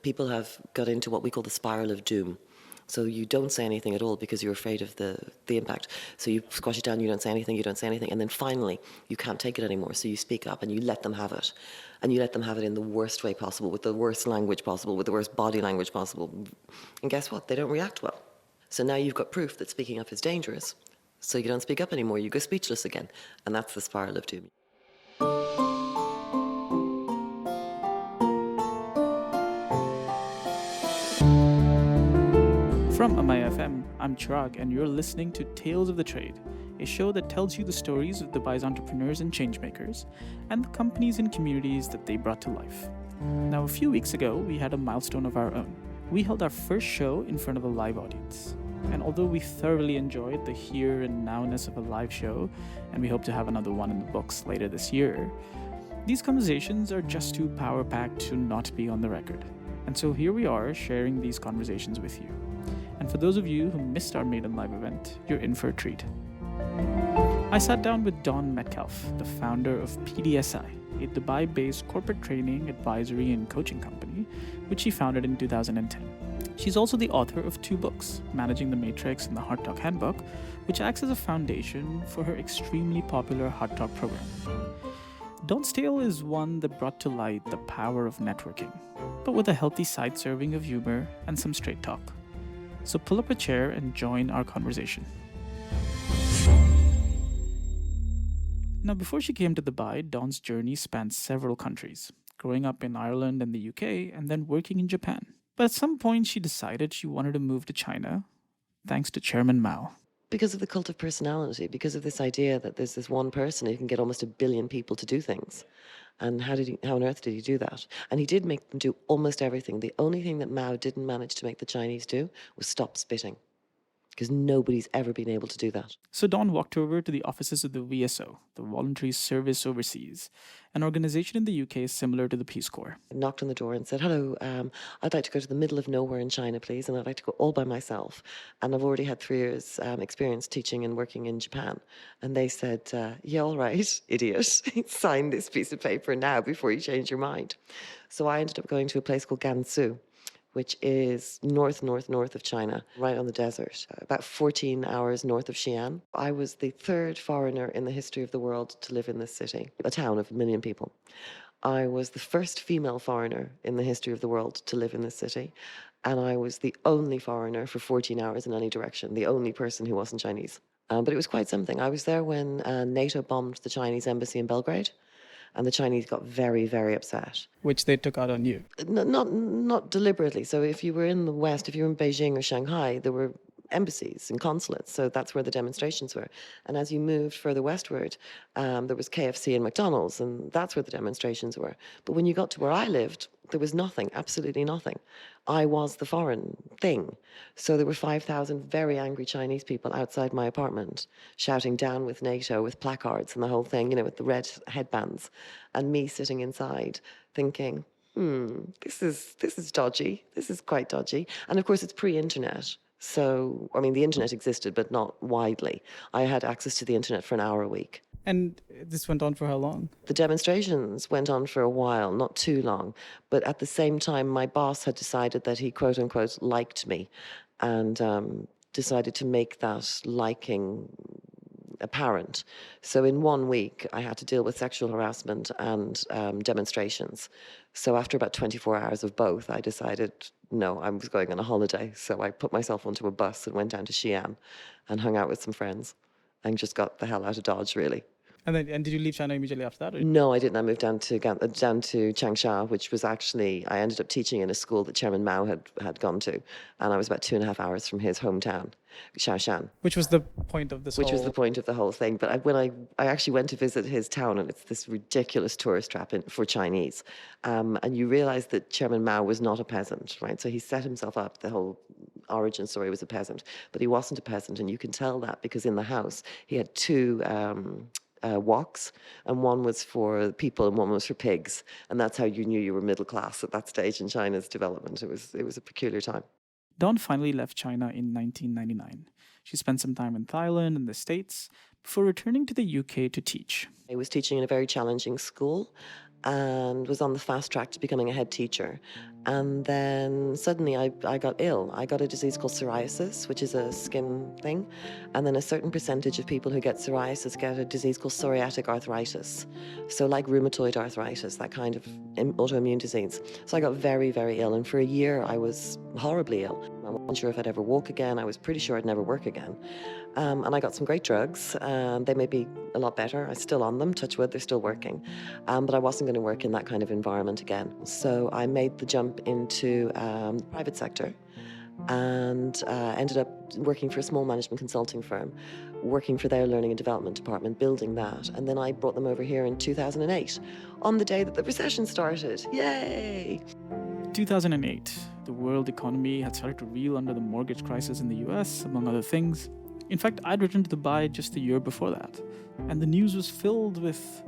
People have got into what we call the spiral of doom. So you don't say anything at all because you're afraid of the impact. So you squash it down, you don't say anything, and then finally you can't take it anymore. So you speak up and you let them have it. And you let them have it in the worst way possible, with the worst language possible, with the worst body language possible. And guess what? They don't react well. So now you've got proof that speaking up is dangerous. So you don't speak up anymore, you go speechless again. And that's the spiral of doom. From AmaiFM, I'm Chirag, and you're listening to Tales of the Trade, a show that tells you the stories of Dubai's entrepreneurs and changemakers, and the companies and communities that they brought to life. Now, a few weeks ago, we had a milestone of our own. We held our first show in front of a live audience. And although we thoroughly enjoyed the here and nowness of a live show, and we hope to have another one in the books later this year, these conversations are just too power-packed to not be on the record. And so here we are, sharing these conversations with you. And for those of you who missed our maiden live event, you're in for a treat. I sat down with Dawn Metcalfe, the founder of PDSi, a Dubai-based corporate training, advisory, and coaching company, which she founded in 2010. She's also the author of 2 books, Managing the Matrix and the Heart Talk Handbook, which acts as a foundation for her extremely popular Heart Talk program. Dawn's tale is one that brought to light the power of networking, but with a healthy side serving of humor and some straight talk. So pull up a chair and join our conversation. Now, before she came to Dubai, Dawn's journey spanned several countries, growing up in Ireland and the UK, and then working in Japan. But at some point, she decided she wanted to move to China, thanks to Chairman Mao. Because of the cult of personality, because of this idea that there's this one person who can get almost 1 billion people to do things. And how on earth did he do that? And he did make them do almost everything. The only thing that Mao didn't manage to make the Chinese do was stop spitting, because nobody's ever been able to do that. So Dawn walked over to the offices of the VSO, the Voluntary Service Overseas, an organization in the UK similar to the Peace Corps. I knocked on the door and said, hello, I'd like to go to the middle of nowhere in China, please, and I'd like to go all by myself. And I've already had 3 years experience teaching and working in Japan. And they said, yeah, all right, idiot. Sign this piece of paper now before you change your mind. So I ended up going to a place called Gansu, which is north of China, right on the desert, about 14 hours north of Xi'an. I was the 3rd foreigner in the history of the world to live in this city, a town of 1 million people. I was the first female foreigner in the history of the world to live in this city, and I was the only foreigner for 14 hours in any direction, the only person who wasn't Chinese. But it was quite something. I was there when NATO bombed the Chinese embassy in Belgrade, and the Chinese got very, very upset. Which they took out on you? Not deliberately. So if you were in the West, if you were in Beijing or Shanghai, there were embassies and consulates. So that's where the demonstrations were. And as you moved further westward, there was KFC and McDonald's, and that's where the demonstrations were. But when you got to where I lived, there was nothing, absolutely nothing. I was the foreign thing. So there were 5,000 very angry Chinese people outside my apartment shouting down with NATO, with placards and the whole thing, with the red headbands, and me sitting inside thinking, this is dodgy. This is quite dodgy. And of course, it's pre-internet. So, I mean, the internet existed, but not widely. I had access to the internet for an hour a week. And this went on for how long? The demonstrations went on for a while, not too long. But at the same time, my boss had decided that he, quote unquote, liked me, and decided to make that liking apparent. So in 1 week, I had to deal with sexual harassment and demonstrations. So after about 24 hours of both, I decided, no, I was going on a holiday. So I put myself onto a bus and went down to Xi'an and hung out with some friends and just got the hell out of Dodge, really. And did you leave China immediately after that? Or? No, I didn't. I moved down to Changsha, which was actually, I ended up teaching in a school that Chairman Mao had gone to. And I was about 2.5 hours from his hometown, Shaoshan. Which was the point of this Which was the point of the whole thing. But when I actually went to visit his town, and it's this ridiculous tourist trap for Chinese. And you realize that Chairman Mao was not a peasant, right? So he set himself up, the whole origin story was a peasant. But he wasn't a peasant, and you can tell that because in the house, he had 2... woks, and one was for people and one was for pigs, and that's how you knew you were middle class at that stage in China's development. It was a peculiar time. Dawn finally left China in 1999. She spent some time in Thailand and the States before returning to the UK to teach. I was teaching in a very challenging school and was on the fast track to becoming a head teacher. And then suddenly I got ill. I got a disease called psoriasis, which is a skin thing. And then a certain percentage of people who get psoriasis get a disease called psoriatic arthritis. So like rheumatoid arthritis, that kind of autoimmune disease. So I got very, very ill. And for a year, I was horribly ill. I wasn't sure if I'd ever walk again. I was pretty sure I'd never work again. And I got some great drugs, and they made me a lot better. I'm still on them, touch wood, they're still working. But I wasn't going to work in that kind of environment again. So I made the jump into the private sector and ended up working for a small management consulting firm, working for their learning and development department, building that. And then I brought them over here in 2008, on the day that the recession started. Yay! 2008, the world economy had started to reel under the mortgage crisis in the US, among other things. In fact, I'd returned to Dubai just a year before that, and the news was filled with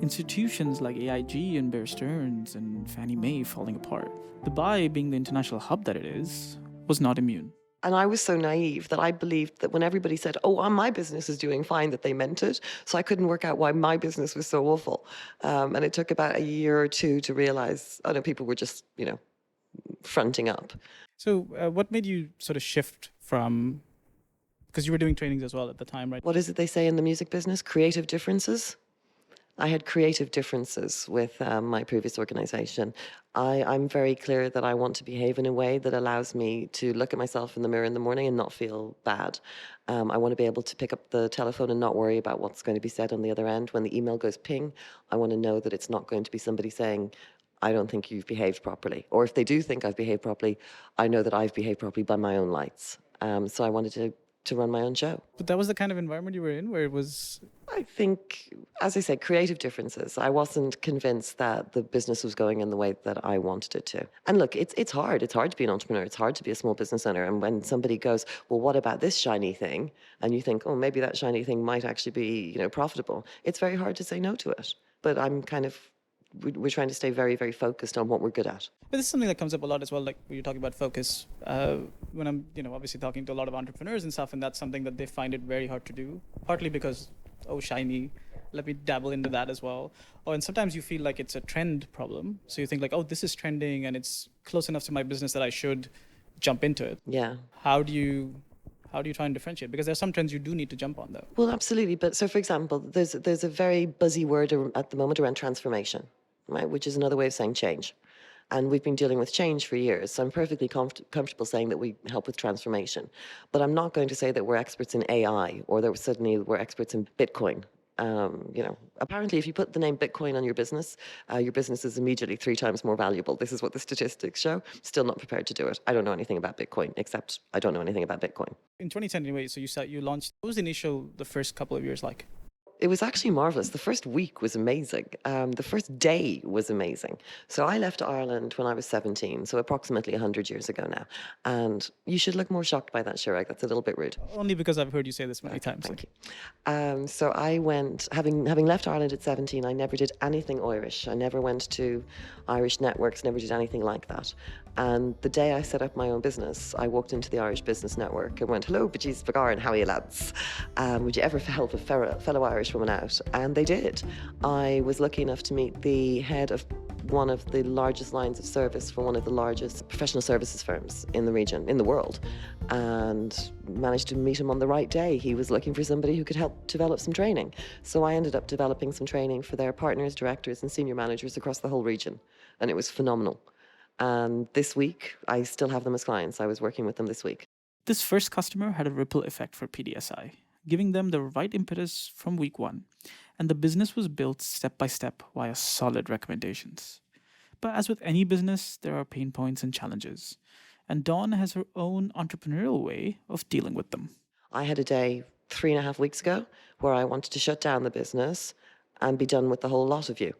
institutions like AIG and Bear Stearns and Fannie Mae falling apart. Dubai, being the international hub that it is, was not immune. And I was so naive that I believed that when everybody said, oh, my business is doing fine, that they meant it. So I couldn't work out why my business was so awful. And it took about a year or two to realize, oh no, people were just, fronting up. So what made you sort of shift from, because you were doing trainings as well at the time, right? What is it they say in the music business? Creative differences. I had creative differences with my previous organization. I'm very clear that I want to behave in a way that allows me to look at myself in the mirror in the morning and not feel bad. I want to be able to pick up the telephone and not worry about what's going to be said on the other end. When the email goes ping, I want to know that it's not going to be somebody saying, I don't think you've behaved properly. Or if they do think I've behaved properly, I know that I've behaved properly by my own lights. So I wanted to run my own show. But that was the kind of environment you were in where it was... I think, as I said, creative differences. I wasn't convinced that the business was going in the way that I wanted it to. And look, it's hard. It's hard to be an entrepreneur. It's hard to be a small business owner. And when somebody goes, well, what about this shiny thing? And you think, oh, maybe that shiny thing might actually be, profitable. It's very hard to say no to it. But we're trying to stay very, very focused on what we're good at. But this is something that comes up a lot as well, like when you're talking about focus. When I'm, obviously talking to a lot of entrepreneurs and stuff, and that's something that they find it very hard to do, partly because, oh, shiny, let me dabble into that as well. And sometimes you feel like it's a trend problem. So you think like, oh, this is trending and it's close enough to my business that I should jump into it. Yeah. How do you try and differentiate? Because there's some trends you do need to jump on, though. Well, absolutely. But so, for example, there's a very buzzy word at the moment around transformation, right? Which is another way of saying change. And we've been dealing with change for years. So I'm perfectly comfortable saying that we help with transformation. But I'm not going to say that we're experts in AI or that suddenly we're experts in Bitcoin. Apparently, if you put the name Bitcoin on your business is immediately 3 times more valuable. This is what the statistics show. Still not prepared to do it. I don't know anything about Bitcoin, except I don't know anything about Bitcoin. In 2010, anyway, so you launched. What was the first couple of years like? It was actually marvelous. The first week was amazing. The first day was amazing. So I left Ireland when I was 17, so approximately 100 years ago now. And you should look more shocked by that, Chirag. That's a little bit rude. Only because I've heard you say this many times. Thank you. So I went, having left Ireland at 17, I never did anything Irish. I never went to Irish networks, never did anything like that. And the day I set up my own business, I walked into the Irish Business Network and went, hello, Bajeez Bagar, how are you lads? Would you ever help a fellow Irish woman out? And they did. I was lucky enough to meet the head of one of the largest lines of service for one of the largest professional services firms in the region, in the world, and managed to meet him on the right day. He was looking for somebody who could help develop some training. So I ended up developing some training for their partners, directors, and senior managers across the whole region. And it was phenomenal. And this week, I still have them as clients. I was working with them this week. This first customer had a ripple effect for PDSi, giving them the right impetus from week 1. And the business was built step by step via solid recommendations. But as with any business, there are pain points and challenges. And Dawn has her own entrepreneurial way of dealing with them. I had a day 3.5 weeks ago where I wanted to shut down the business and be done with the whole lot of you.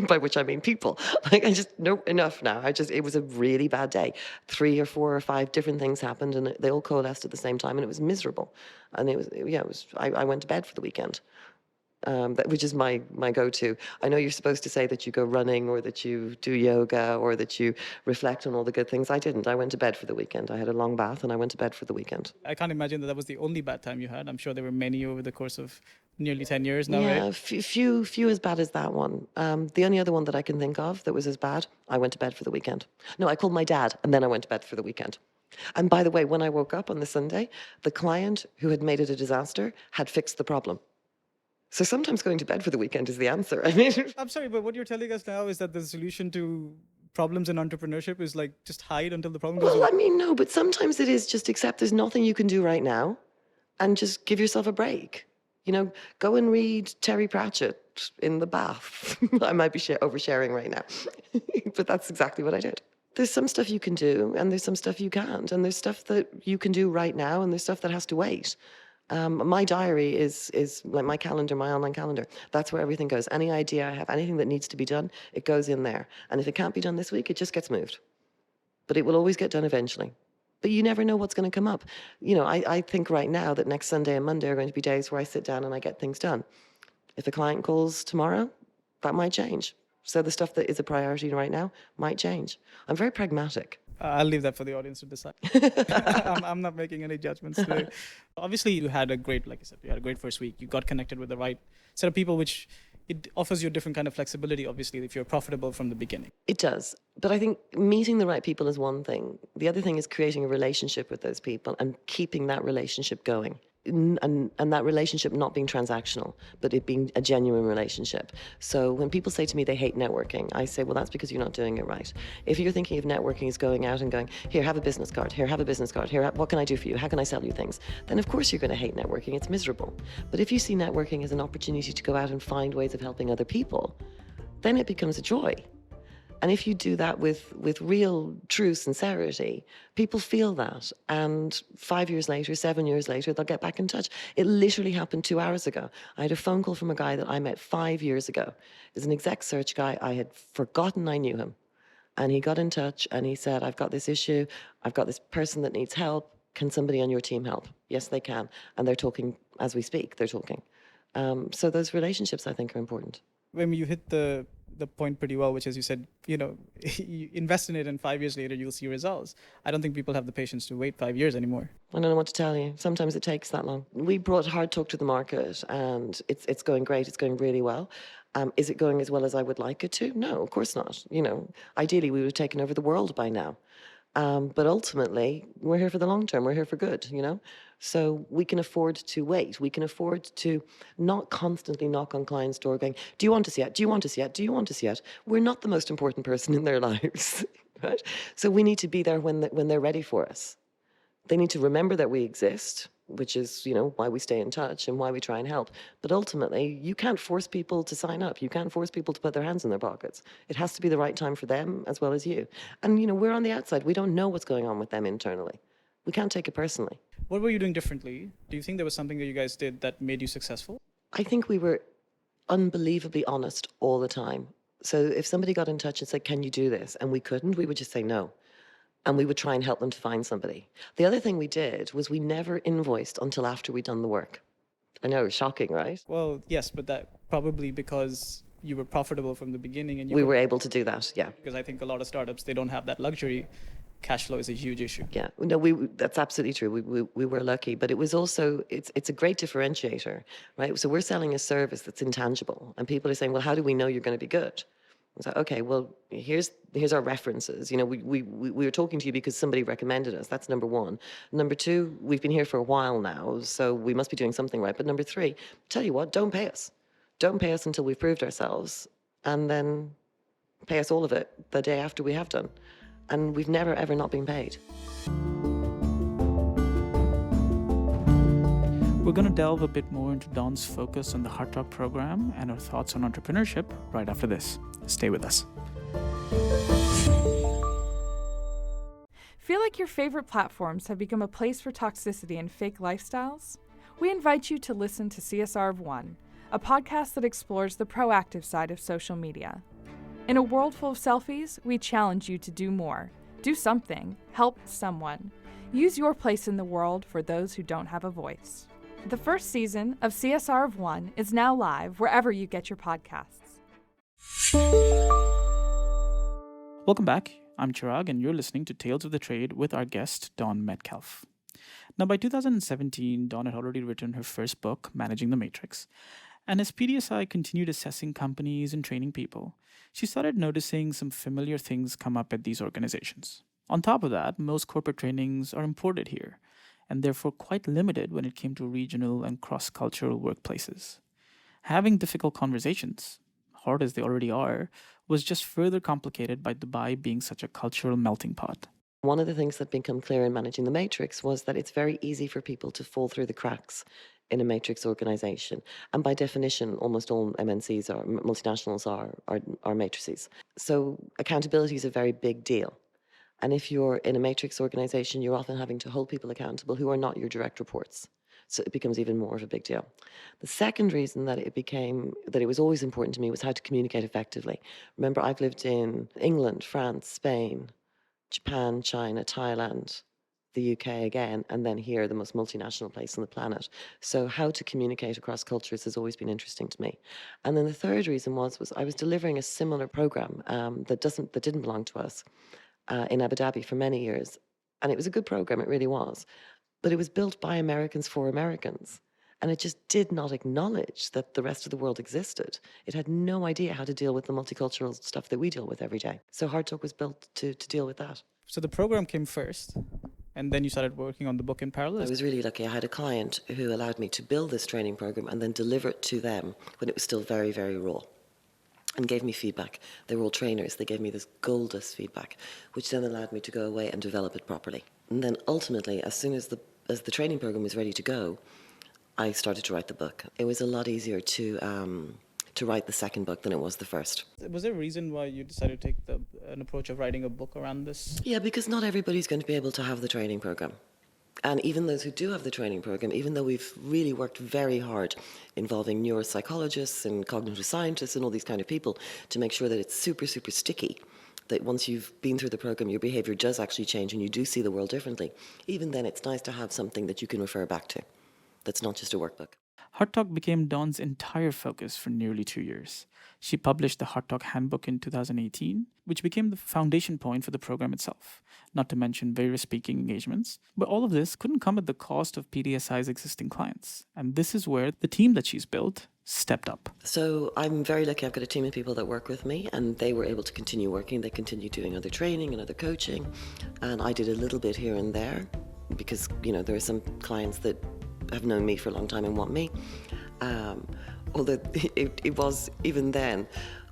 By which I mean people. Like, I just, no, enough now. It was a really bad day. 3 or 4 or 5 different things happened and they all coalesced at the same time and it was miserable. And I went to bed for the weekend. which is my go-to. I know you're supposed to say that you go running or that you do yoga or that you reflect on all the good things. I didn't. I went to bed for the weekend. I had a long bath and I went to bed for the weekend. I can't imagine that was the only bad time you had. I'm sure there were many over the course of nearly 10 years now, Yeah, right? few as bad as that one. The only other one that I can think of that was as bad, I went to bed for the weekend. No, I called my dad and then I went to bed for the weekend. And by the way, when I woke up on the Sunday, the client who had made it a disaster had fixed the problem. So sometimes going to bed for the weekend is the answer. I mean, I'm sorry, but what you're telling us now is that the solution to problems in entrepreneurship is like just hide until the problem goes well, away. I mean, no, but sometimes it is just accept there's nothing you can do right now and just give yourself a break. You know, go and read Terry Pratchett in the bath. I might be oversharing right now, but that's exactly what I did. There's some stuff you can do and there's some stuff you can't. And there's stuff that you can do right now and there's stuff that has to wait. My diary is like my calendar, my online calendar. That's where everything goes. Any idea I have, anything that needs to be done, it goes in there. And if it can't be done this week, it just gets moved. But it will always get done eventually. But you never know what's going to come up. You know, I think right now that next Sunday and Monday are going to be days where I sit down and I get things done. If a client calls tomorrow, that might change. So the stuff that is a priority right now might change. I'm very pragmatic. I'll leave that for the audience to decide. I'm not making any judgments today. Obviously, you had a great, like I said, you had a great first week. You got connected with the right set of people, which it offers you a different kind of flexibility, obviously, if you're profitable from the beginning. It does. But I think meeting the right people is one thing. The other thing is creating a relationship with those people and keeping that relationship going. And that relationship not being transactional, but it being a genuine relationship. So when people say to me they hate networking, I say, well, that's because you're not doing it right. If you're thinking of networking as going out and going, here, have a business card, here, have a business card, here, what can I do for you? How can I sell you things? Then of course you're going to hate networking. It's miserable. But if you see networking as an opportunity to go out and find ways of helping other people, then it becomes a joy. And if you do that with real, true sincerity, people feel that. And 5 years later, 7 years later, they'll get back in touch. It literally happened 2 hours ago. I had a phone call from a guy that I met 5 years ago. He's an exec search guy. I had forgotten I knew him. And he got in touch and he said, I've got this issue. I've got this person that needs help. Can somebody on your team help? Yes, they can. And they're talking as we speak. They're talking. So those relationships, I think, are important. When you hit the point pretty well, which is you said, you know, you invest in it and 5 years later you'll see results. I don't think people have the patience to wait 5 years anymore. I don't know what to tell you. Sometimes it takes that long. We brought Hard Talk to the market and it's going great. It's going really well. Is it going as well as I would like it to? No, of course not. You know, ideally we would have taken over the world by now. But ultimately, we're here for the long term. We're here for good, you know? So we can afford to wait. We can afford to not constantly knock on clients' door going, do you want to see it? Do you want to see it? Do you want to see it? We're not the most important person in their lives, right? So we need to be there when they're ready for us. They need to remember that we exist, which is, you know, why we stay in touch and why we try and help. But ultimately, you can't force people to sign up. You can't force people to put their hands in their pockets. It has to be the right time for them as well as you. And, you know, we're on the outside. We don't know what's going on with them internally. We can't take it personally. What were you doing differently? Do you think there was something that you guys did that made you successful? I think we were unbelievably honest all the time. So if somebody got in touch and said, can you do this? And we couldn't, we would just say no. And we would try and help them to find somebody. The other thing we did was we never invoiced until after we'd done the work. I know, shocking, right? Well, yes, but that probably because you were profitable from the beginning and we were able to do that, yeah. Because I think a lot of startups, they don't have that luxury. Cash flow is a huge issue. Yeah, no, that's absolutely true. We were lucky, but it was also, it's a great differentiator, right? So we're selling a service that's intangible and people are saying, well, how do we know you're going to be good? So, okay, well, here's our references. You know, we were talking to you because somebody recommended us. That's number one. Number two, we've been here for a while now, so we must be doing something right. But number three, tell you what, don't pay us. Don't pay us until we've proved ourselves, and then pay us all of it the day after we have done. And we've never, ever not been paid. We're going to delve a bit more into Dawn's focus on the Hard Talk program and her thoughts on entrepreneurship right after this. Stay with us. Feel like your favorite platforms have become a place for toxicity and fake lifestyles? We invite you to listen to CSR of One, a podcast that explores the proactive side of social media. In a world full of selfies, we challenge you to do more. Do something. Help someone. Use your place in the world for those who don't have a voice. The first season of CSR of One is now live wherever you get your podcasts. Welcome back. I'm Chirag, and you're listening to Tales of the Trade with our guest, Dawn Metcalfe. Now, by 2017, Dawn had already written her first book, Managing the Matrix. And as PDSi continued assessing companies and training people, she started noticing some familiar things come up at these organizations. On top of that, most corporate trainings are imported here, and therefore quite limited when it came to regional and cross-cultural workplaces. Having difficult conversations, hard as they already are, was just further complicated by Dubai being such a cultural melting pot. One of the things that became clear in managing the matrix was that it's very easy for people to fall through the cracks in a matrix organization. And by definition, almost all MNCs or multinationals are matrices. So accountability is a very big deal. And if you're in a matrix organization, you're often having to hold people accountable who are not your direct reports. So it becomes even more of a big deal. The second reason that it was always important to me was how to communicate effectively. Remember, I've lived in England, France, Spain, Japan, China, Thailand, the UK again, and then here, the most multinational place on the planet. So how to communicate across cultures has always been interesting to me. And then the third reason was I was delivering a similar program that didn't belong to us in Abu Dhabi for many years. And it was a good program, it really was. But it was built by Americans for Americans. And it just did not acknowledge that the rest of the world existed. It had no idea how to deal with the multicultural stuff that we deal with every day. So Hard Talk was built to deal with that. So the program came first, and then you started working on the book in parallel? I was really lucky. I had a client who allowed me to build this training program and then deliver it to them when it was still very, very raw, and gave me feedback. They were all trainers. They gave me this gold dust feedback, which then allowed me to go away and develop it properly. And then ultimately, as soon as the training program was ready to go, I started to write the book. It was a lot easier to write the second book than it was the first. Was there a reason why you decided to take an approach of writing a book around this? Yeah, because not everybody's going to be able to have the training program. And even those who do have the training program, even though we've really worked very hard involving neuropsychologists and cognitive scientists and all these kind of people to make sure that it's super, super sticky, that once you've been through the program, your behavior does actually change and you do see the world differently. Even then, it's nice to have something that you can refer back to. That's not just a workbook. Hard Talk became Dawn's entire focus for nearly 2 years. She published the Hard Talk Handbook in 2018, which became the foundation point for the program itself, not to mention various speaking engagements. But all of this couldn't come at the cost of PDSi's existing clients. And this is where the team that she's built stepped up. So I'm very lucky. I've got a team of people that work with me, and they were able to continue working. They continued doing other training and other coaching. And I did a little bit here and there because, there are some clients that have known me for a long time and want me. Although it was, even then,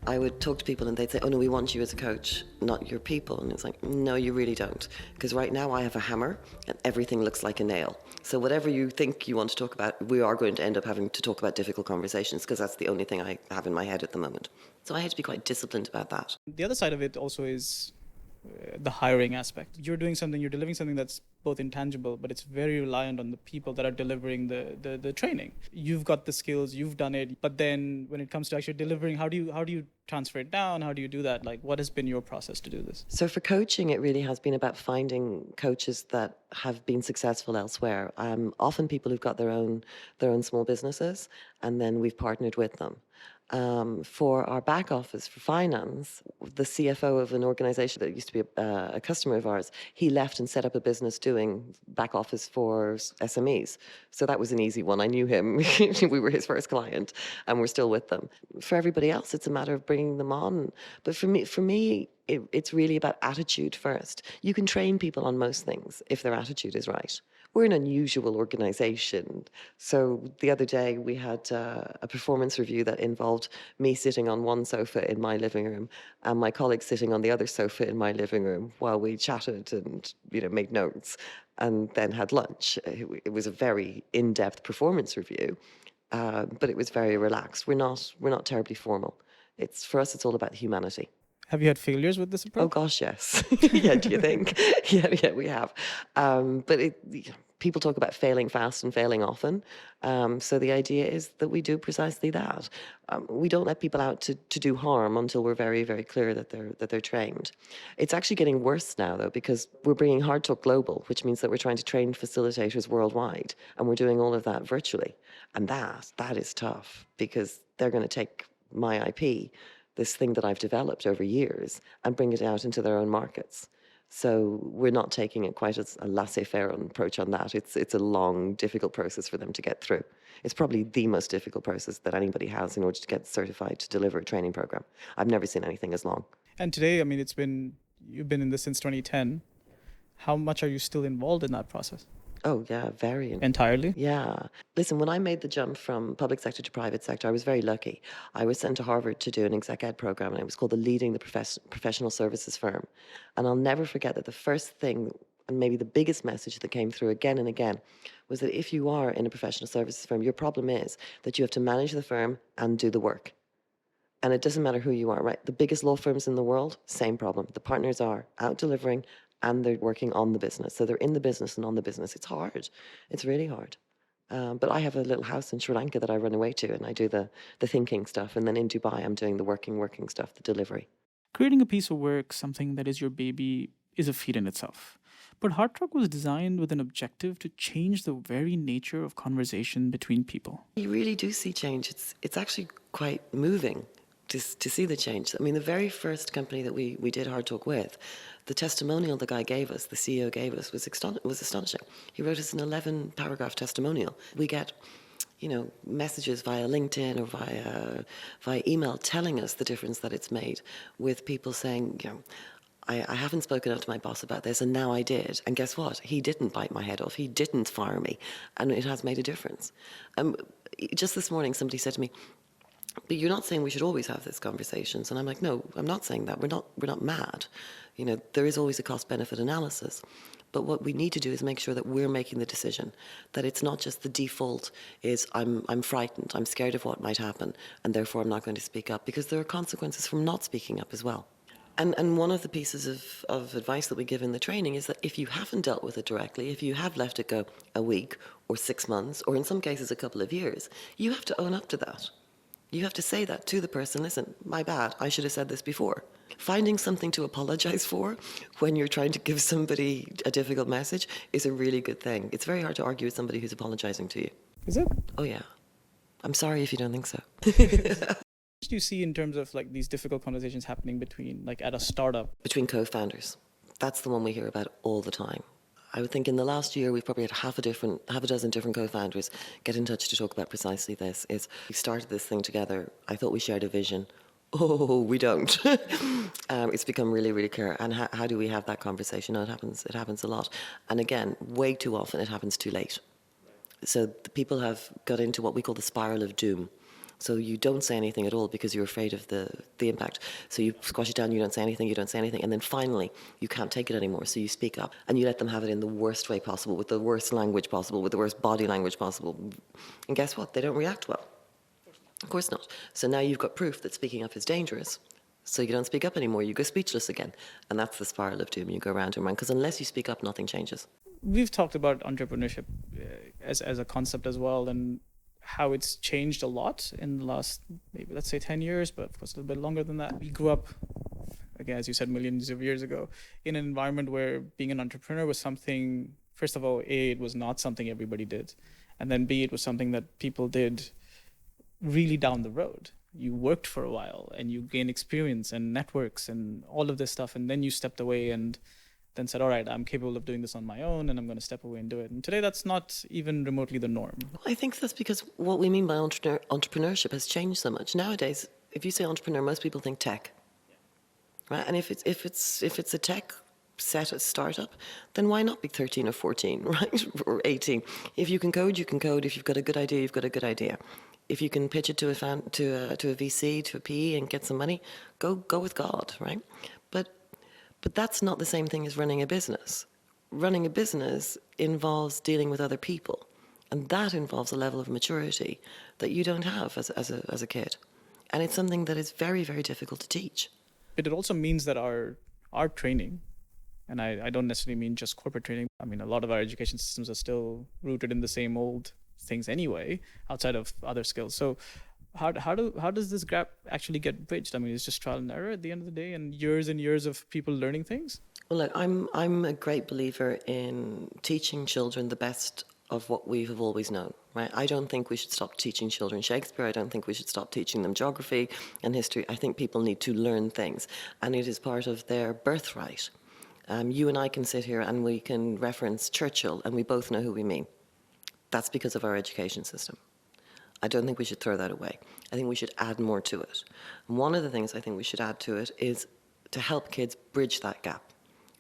I would talk to people and they'd say, oh no, we want you as a coach, not your people. And it's like, no, you really don't. Because right now I have a hammer and everything looks like a nail. So whatever you think you want to talk about, we are going to end up having to talk about difficult conversations because that's the only thing I have in my head at the moment. So I had to be quite disciplined about that. The other side of it also is the hiring aspect. You're delivering something that's both intangible, but it's very reliant on the people that are delivering the training. You've got the skills, you've done it, but then when it comes to actually delivering, how do you transfer it down? How do you do that? Like, what has been your process to do this? So for coaching, it really has been about finding coaches that have been successful elsewhere. Often people who've got their own small businesses, and then we've partnered with them. For our back office, for finance, the CFO of an organization that used to be a customer of ours, he left and set up a business doing back office for SMEs. So that was an easy one. I knew him. We were his first client, and we're still with them. For everybody else, it's a matter of bringing them on. But for me, it's really about attitude first. You can train people on most things if their attitude is right. We're an unusual organization. So the other day we had a performance review that involved me sitting on one sofa in my living room and my colleague sitting on the other sofa in my living room while we chatted and made notes and then had lunch. It was a very in-depth performance review, but it was very relaxed. We're not terribly formal. For us, it's all about humanity. Have you had failures with this approach? Oh gosh, yes. Yeah, do you think? Yeah, we have. But people talk about failing fast and failing often. So the idea is that we do precisely that. We don't let people out to do harm until we're very, very clear that they're trained. It's actually getting worse now, though, because we're bringing Hard Talk global, which means that we're trying to train facilitators worldwide, and we're doing all of that virtually. And that is tough, because they're going to take my IP, this thing that I've developed over years, and bring it out into their own markets. So we're not taking it quite as a laissez-faire approach on that. It's a long, difficult process for them to get through. It's probably the most difficult process that anybody has in order to get certified to deliver a training program. I've never seen anything as long. And today, I mean, you've been in this since 2010. How much are you still involved in that process? Oh, yeah, very. Entirely? Yeah. Listen, when I made the jump from public sector to private sector, I was very lucky. I was sent to Harvard to do an exec ed program, and it was called the Leading the Professional Services Firm. And I'll never forget that the first thing, and maybe the biggest message that came through again and again, was that if you are in a professional services firm, your problem is that you have to manage the firm and do the work. And it doesn't matter who you are, right? The biggest law firms in the world, same problem. The partners are out delivering and they're working on the business. So they're in the business and on the business. It's hard. It's really hard. But I have a little house in Sri Lanka that I run away to, and I do the thinking stuff. And then in Dubai, I'm doing the working stuff, the delivery. Creating a piece of work, something that is your baby, is a feat in itself. But Hard Talk was designed with an objective to change the very nature of conversation between people. You really do see change. It's actually quite moving to see the change. I mean, the very first company that we did Hard Talk with, the testimonial the guy gave us, the CEO gave us, was astonishing. He wrote us an 11-paragraph testimonial. We get, messages via LinkedIn or via email telling us the difference that it's made, with people saying, I haven't spoken up to my boss about this, and now I did. And guess what? He didn't bite my head off. He didn't fire me. And it has made a difference. Just this morning, somebody said to me, but you're not saying we should always have these conversations. And I'm like, no, I'm not saying that. We're not mad. There is always a cost-benefit analysis. But what we need to do is make sure that we're making the decision, that it's not just the default is I'm frightened, I'm scared of what might happen, and therefore I'm not going to speak up, because there are consequences from not speaking up as well. And one of the pieces of advice that we give in the training is that if you haven't dealt with it directly, if you have let it go a week or 6 months, or in some cases a couple of years, you have to own up to that. You have to say that to the person, listen, my bad, I should have said this before. Finding something to apologize for when you're trying to give somebody a difficult message is a really good thing. It's very hard to argue with somebody who's apologizing to you. Is it? Oh, yeah. I'm sorry if you don't think so. What do you see in terms of these difficult conversations happening between, at a startup? Between co-founders. That's the one we hear about all the time. I would think in the last year, we've probably had half a dozen different co-founders get in touch to talk about precisely this. We started this thing together. I thought we shared a vision. Oh, we don't. It's become really, really clear. And how do we have that conversation? No, it happens a lot. And again, way too often it happens too late. So the people have got into what we call the spiral of doom. So you don't say anything at all because you're afraid of the impact. So you squash it down, you don't say anything, and then finally you can't take it anymore, so you speak up and you let them have it in the worst way possible, with the worst language possible, with the worst body language possible. And guess what? They don't react well. Of course not. So now you've got proof that speaking up is dangerous. So you don't speak up anymore, you go speechless again. And that's the spiral of doom. You go round and round, because unless you speak up, nothing changes. We've talked about entrepreneurship as a concept as well, and how it's changed a lot in the last, maybe let's say 10 years, but of course a little bit longer than that. We grew up, again, as you said, millions of years ago, in an environment where being an entrepreneur was something, first of all, A, it was not something everybody did. And then B, it was something that people did really down the road. You worked for a while and you gained experience and networks and all of this stuff. And then you stepped away and then said, all right, I'm capable of doing this on my own and I'm going to step away and do it. And today that's not even remotely the norm. I think that's because what we mean by entrepreneurship has changed so much. Nowadays, if you say entrepreneur, most people think tech, right? And if it's a tech startup, then why not be 13 or 14, right? Or 18? If you can code, you can code. If you've got a good idea, you've got a good idea. If you can pitch it to a VC, to a PE and get some money, go with God, right? But that's not the same thing as running a business. Running a business involves dealing with other people, and that involves a level of maturity that you don't have as a kid. And it's something that is very, very difficult to teach. But it also means that our training And I don't necessarily mean just corporate training. I mean, a lot of our education systems are still rooted in the same old things anyway, outside of other skills. So how does this gap actually get bridged? I mean, it's just trial and error at the end of the day, and years of people learning things. Well, look, I'm a great believer in teaching children the best of what we have always known, right? I don't think we should stop teaching children Shakespeare. I don't think we should stop teaching them geography and history. I think people need to learn things, and it is part of their birthright. You and I can sit here and we can reference Churchill, and we both know who we mean. That's because of our education system. I don't think we should throw that away. I think we should add more to it. And one of the things I think we should add to it is to help kids bridge that gap,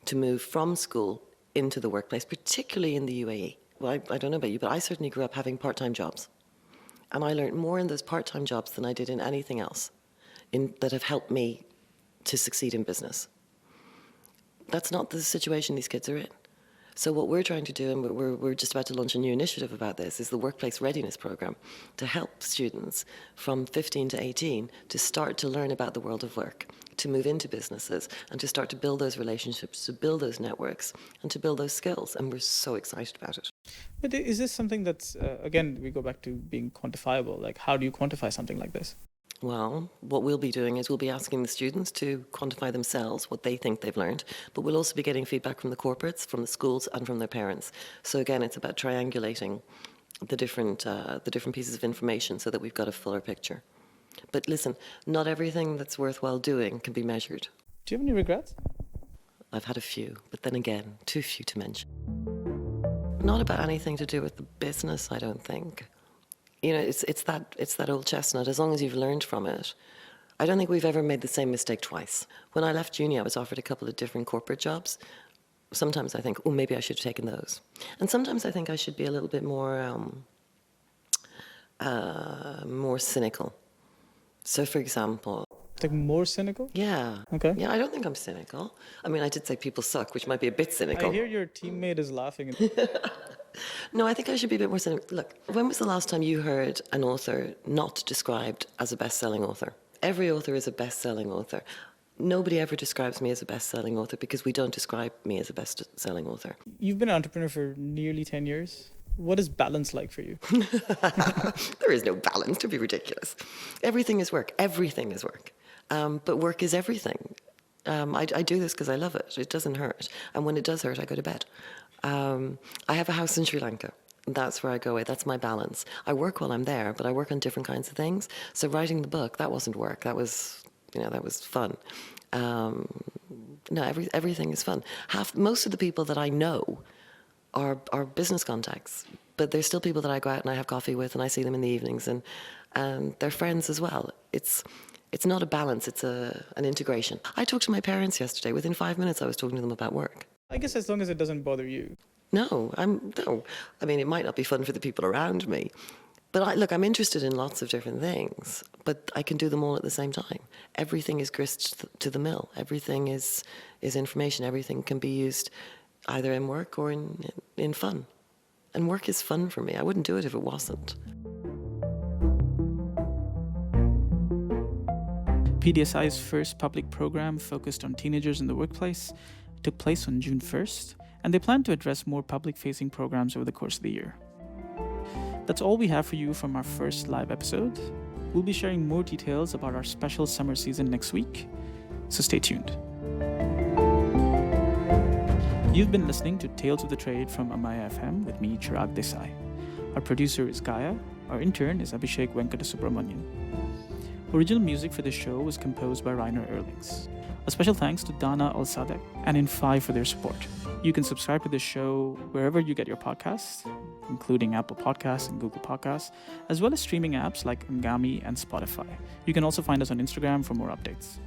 to move from school into the workplace, particularly in the UAE. Well, I don't know about you, but I certainly grew up having part-time jobs. And I learned more in those part-time jobs than I did in anything else that have helped me to succeed in business. That's not the situation these kids are in. So what we're trying to do, and we're just about to launch a new initiative about this, is the Workplace Readiness Programme to help students from 15 to 18 to start to learn about the world of work, to move into businesses, and to start to build those relationships, to build those networks, and to build those skills. And we're so excited about it. But is this something that's, again, we go back to being quantifiable? Like, how do you quantify something like this? Well, what we'll be doing is we'll be asking the students to quantify themselves what they think they've learned, but we'll also be getting feedback from the corporates, from the schools, and from their parents. So again, it's about triangulating the different pieces of information so that we've got a fuller picture. But listen, not everything that's worthwhile doing can be measured. Do you have any regrets? I've had a few, but then again, too few to mention. Not about anything to do with the business, I don't think. You know, it's that old chestnut. As long as you've learned from it, I don't think we've ever made the same mistake twice. When I left uni, I was offered a couple of different corporate jobs. Sometimes I think, oh, maybe I should have taken those. And sometimes I think I should be a little bit more cynical. So, for example, Like more cynical? yeah. Okay. Yeah, I don't think I'm cynical. I mean, I did say people suck, which might be a bit cynical. I hear your teammate is laughing. No, I think I should be a bit more cynical. Look, when was the last time you heard an author not described as a best-selling author? Every author is a best-selling author. Nobody ever describes me as a best-selling author because we don't describe me as a best-selling author. You've been an entrepreneur for nearly 10 years. What is balance like for you? There is no balance, to be ridiculous. Everything is work. Everything is work. But work is everything. I do this because I love it. It doesn't hurt. And when it does hurt, I go to bed. I have a house in Sri Lanka. That's where I go away. That's my balance. I work while I'm there, but I work on different kinds of things. So writing the book, that wasn't work. That was, that was fun. No, everything is fun. Most of the people that I know are business contacts, but there's still people that I go out and I have coffee with, and I see them in the evenings, and they're friends as well. It's not a balance. It's an integration. I talked to my parents yesterday. Within 5 minutes, I was talking to them about work. I guess as long as it doesn't bother you. No. I mean, it might not be fun for the people around me, but I'm interested in lots of different things, but I can do them all at the same time. Everything is grist to the mill. Everything is information. Everything can be used either in work or in fun. And work is fun for me. I wouldn't do it if it wasn't. PDSi's first public program focused on teenagers in the workplace took place on June 1st, and they plan to address more public-facing programs over the course of the year. That's all we have for you from our first live episode. We'll be sharing more details about our special summer season next week, so stay tuned. You've been listening to Tales of the Trade from Amaya FM with me, Chirag Desai. Our producer is Gaia. Our intern is Abhishek Venkatasubramanian. Original music for this show was composed by Rainer Erlings. A special thanks to Dana Al-Sadek and In5 for their support. You can subscribe to this show wherever you get your podcasts, including Apple Podcasts and Google Podcasts, as well as streaming apps like Ngami and Spotify. You can also find us on Instagram for more updates.